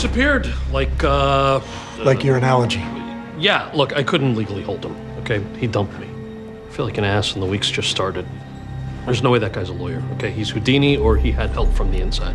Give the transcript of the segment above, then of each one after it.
Disappeared, Like your analogy. yeah, look, I couldn't legally hold him, okay? He dumped me. I feel like an ass and the week's just started. There's no way that guy's a lawyer, okay? He's Houdini or he had help from the inside.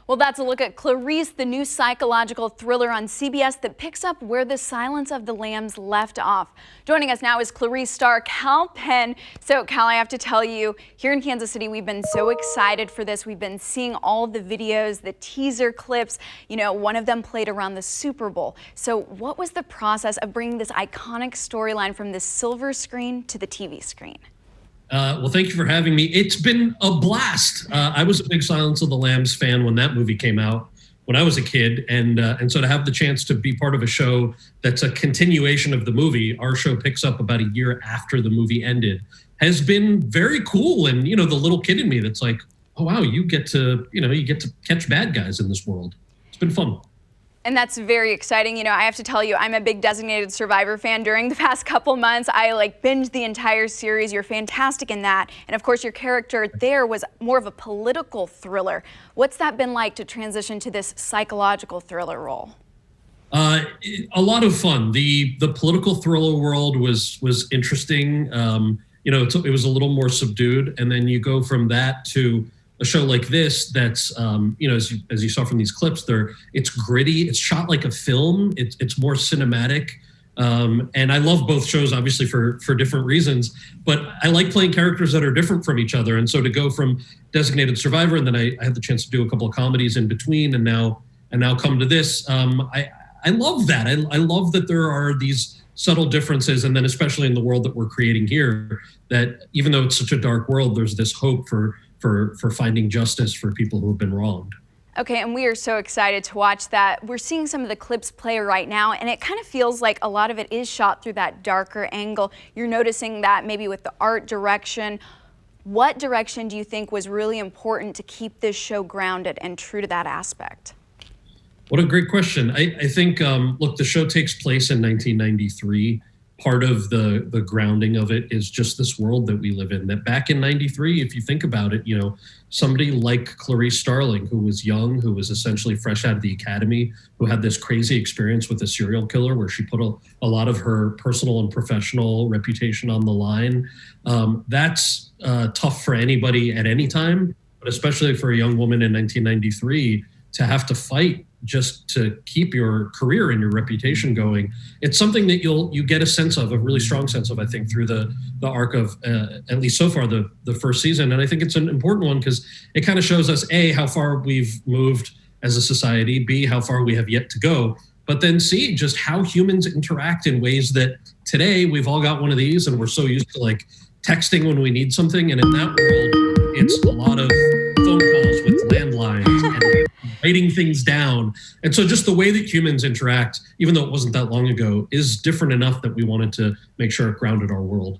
Well, that's a look at Clarice, the new psychological thriller on CBS that picks up where The Silence of the Lambs left off. Joining us now is Clarice star Kal Penn. So, Kal, I have to tell you, here in Kansas City, we've been so excited for this. We've been seeing all the videos, the teaser clips. You know, one of them played around the Super Bowl. So what was the process of bringing this iconic storyline from the silver screen to the TV screen? Well, thank you for having me. It's been a blast. I was a big Silence of the Lambs fan when that movie came out when I was a kid. And so to have the chance to be part of a show that's a continuation of the movie, our show picks up about a year after the movie ended, has been very cool. And, you know, the little kid in me that's like, oh, wow, you get to catch bad guys in this world. It's been fun. And that's very exciting. You know, I have to tell you, I'm a big Designated Survivor fan. During the past couple months, I binged the entire series. You're fantastic in that. And of course, your character there was more of a political thriller. What's that been like to transition to this psychological thriller role? A lot of fun. The political thriller world was interesting. You know, it was a little more subdued. And then you go from that to a show like this that's, you know, as you saw from these clips, it's gritty. It's shot like a film. It's more cinematic. And I love both shows, obviously, for different reasons. But I like playing characters that are different from each other. And so to go from Designated Survivor, and then I had the chance to do a couple of comedies in between, and now come to this. I love that. I love that there are these subtle differences, and then especially in the world that we're creating here, that even though it's such a dark world, there's this hope for finding justice for people who have been wronged. Okay, and we are so excited to watch that. We're seeing some of the clips play right now, and it kind of feels like a lot of it is shot through that darker angle. You're noticing that maybe with the art direction. What direction do you think was really important to keep this show grounded and true to that aspect? What a great question. I think, look, the show takes place in 1993. Part of the grounding of it is just this world that we live in, that back in 93, if you think about it, you know, somebody like Clarice Starling, who was young, who was essentially fresh out of the academy, who had this crazy experience with a serial killer where she put a lot of her personal and professional reputation on the line. That's tough for anybody at any time, but especially for a young woman in 1993 to have to fight just to keep your career and your reputation going. It's something that you get a really strong sense of, I think, through the arc of, at least so far, the first season. And I think it's an important one because it kind of shows us, A, how far we've moved as a society, B, how far we have yet to go, but then C, just how humans interact in ways that today we've all got one of these and we're so used to texting when we need something. And in that world, it's a lot of phone calls with landlines and writing things down. And so just the way that humans interact, even though it wasn't that long ago, is different enough that we wanted to make sure it grounded our world.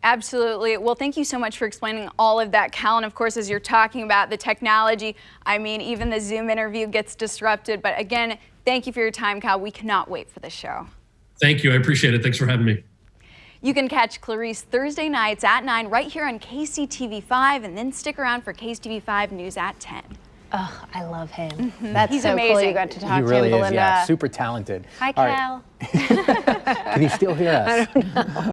Absolutely. Well, thank you so much for explaining all of that, Kal. And of course, as you're talking about the technology, I mean, even the Zoom interview gets disrupted. But again, thank you for your time, Kal. We cannot wait for the show. Thank you. I appreciate it. Thanks for having me. You can catch Clarice Thursday nights at 9 right here on KCTV5, and then stick around for KCTV5 News at 10. Oh, I love him. Mm-hmm. That's He's so amazing. cool you got to talk He to really him, is, Belinda. yeah, super talented. Hi, All right. Kal. Can you still hear us? I don't know.